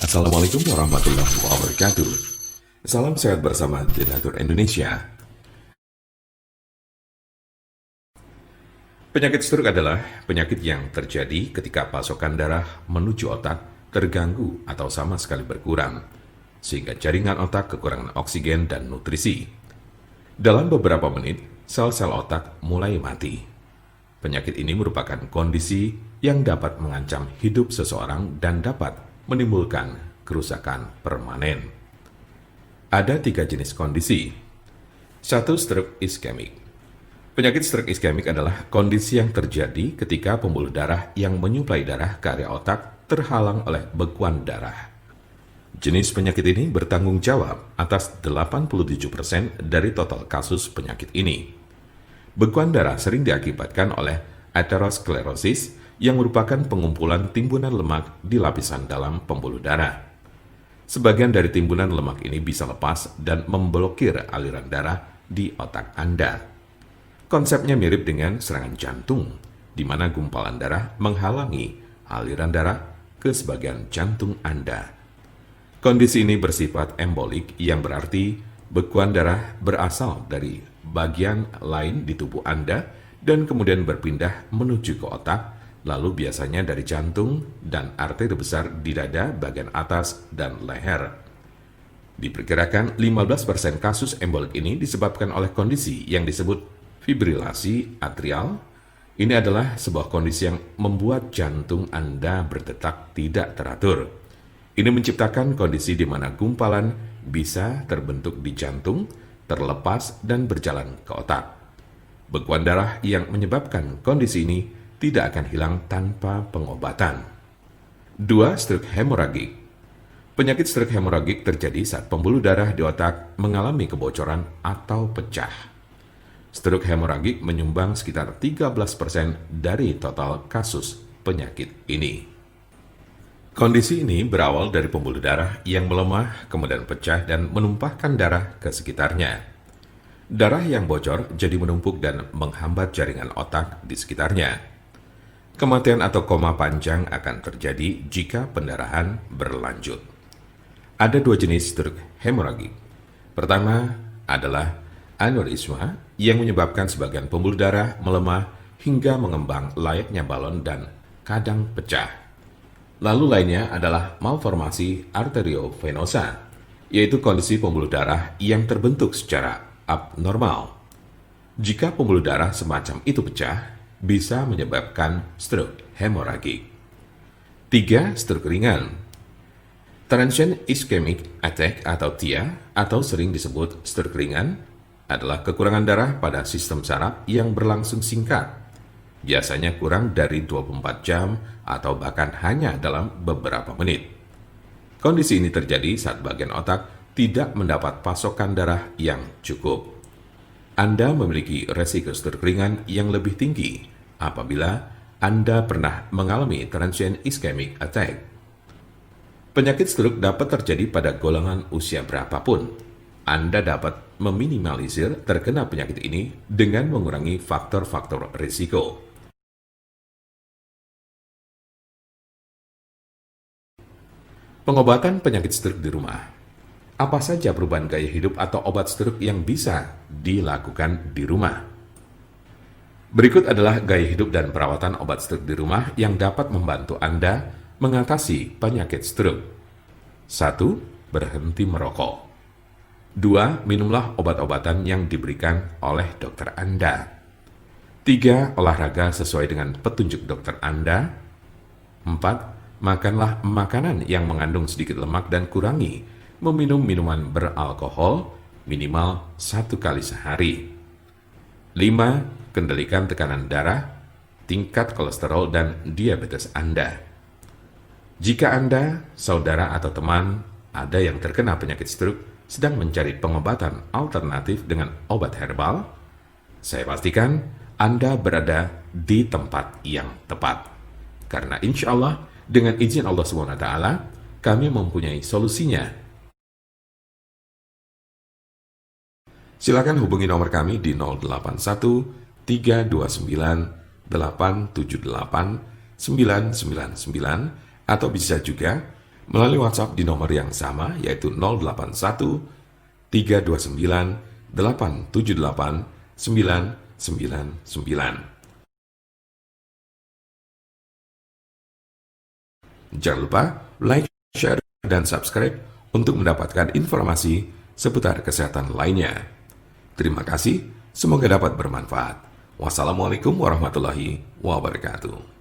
Assalamualaikum warahmatullahi wabarakatuh. Salam sehat bersama Denatur Indonesia. Penyakit stroke adalah penyakit yang terjadi ketika pasokan darah menuju otak terganggu atau sama sekali berkurang, sehingga jaringan otak kekurangan oksigen dan nutrisi. Dalam beberapa menit, sel-sel otak mulai mati. Penyakit ini merupakan kondisi yang dapat mengancam hidup seseorang dan dapat menimbulkan kerusakan permanen. Ada 3 jenis kondisi. 1. Stroke iskemik. Penyakit stroke iskemik adalah kondisi yang terjadi ketika pembuluh darah yang menyuplai darah ke area otak terhalang oleh bekuan darah. Jenis penyakit ini bertanggung jawab atas 87% dari total kasus penyakit ini. Bekuan darah sering diakibatkan oleh aterosklerosis yang merupakan pengumpulan timbunan lemak di lapisan dalam pembuluh darah. Sebagian dari timbunan lemak ini bisa lepas dan memblokir aliran darah di otak Anda. Konsepnya mirip dengan serangan jantung, di mana gumpalan darah menghalangi aliran darah ke sebagian jantung Anda. Kondisi ini bersifat embolik, yang berarti bekuan darah berasal dari bagian lain di tubuh Anda dan kemudian berpindah menuju ke otak, lalu biasanya dari jantung dan arteri besar di dada bagian atas dan leher. Diperkirakan 15% kasus embolik ini disebabkan oleh kondisi yang disebut fibrilasi atrial. Ini adalah sebuah kondisi yang membuat jantung Anda berdetak tidak teratur. Ini menciptakan kondisi di mana gumpalan bisa terbentuk di jantung, terlepas dan berjalan ke otak. Bekuan darah yang menyebabkan kondisi ini tidak akan hilang tanpa pengobatan. 2. Stroke hemoragik. Penyakit stroke hemoragik terjadi saat pembuluh darah di otak mengalami kebocoran atau pecah. Stroke hemoragik menyumbang sekitar 13% dari total kasus penyakit ini. Kondisi ini berawal dari pembuluh darah yang melemah, kemudian pecah dan menumpahkan darah ke sekitarnya. Darah yang bocor jadi menumpuk dan menghambat jaringan otak di sekitarnya. Kematian atau koma panjang akan terjadi jika pendarahan berlanjut. Ada 2 jenis stroke hemoragik. Pertama adalah aneurisma yang menyebabkan sebagian pembuluh darah melemah hingga mengembang layaknya balon dan kadang pecah. Lalu lainnya adalah malformasi arteriovenosa, yaitu kondisi pembuluh darah yang terbentuk secara abnormal. Jika pembuluh darah semacam itu pecah, bisa menyebabkan stroke hemoragik. 3. Stroke ringan. Transient ischemic attack atau TIA, atau sering disebut stroke ringan, adalah kekurangan darah pada sistem saraf yang berlangsung singkat, biasanya kurang dari 24 jam atau bahkan hanya dalam beberapa menit. Kondisi ini terjadi saat bagian otak tidak mendapat pasokan darah yang cukup. Anda memiliki resiko stroke ringan yang lebih tinggi apabila Anda pernah mengalami transient ischemic attack. Penyakit stroke dapat terjadi pada golongan usia berapapun. Anda dapat meminimalisir terkena penyakit ini dengan mengurangi faktor-faktor risiko. Pengobatan penyakit stroke di rumah. Apa saja perubahan gaya hidup atau obat stroke yang bisa dilakukan di rumah? Berikut adalah gaya hidup dan perawatan obat stroke di rumah yang dapat membantu Anda mengatasi penyakit stroke. 1. Berhenti merokok. 2. Minumlah obat-obatan yang diberikan oleh dokter Anda. 3. Olahraga sesuai dengan petunjuk dokter Anda. 4. Makanlah makanan yang mengandung sedikit lemak dan kurangi meminum minuman beralkohol minimal 1 kali sehari. 5. Kendalikan tekanan darah, tingkat kolesterol, dan diabetes Anda. Jika Anda, saudara, atau teman ada yang terkena penyakit stroke sedang mencari pengobatan alternatif dengan obat herbal, saya pastikan Anda berada di tempat yang tepat. Karena insya Allah, dengan izin Allah SWT, kami mempunyai solusinya. Silakan hubungi nomor kami di 081 329 878 999 atau bisa juga melalui WhatsApp di nomor yang sama, yaitu 081 329 878 999. Jangan lupa like, share, dan subscribe untuk mendapatkan informasi seputar kesehatan lainnya. Terima kasih, semoga dapat bermanfaat. Wassalamualaikum warahmatullahi wabarakatuh.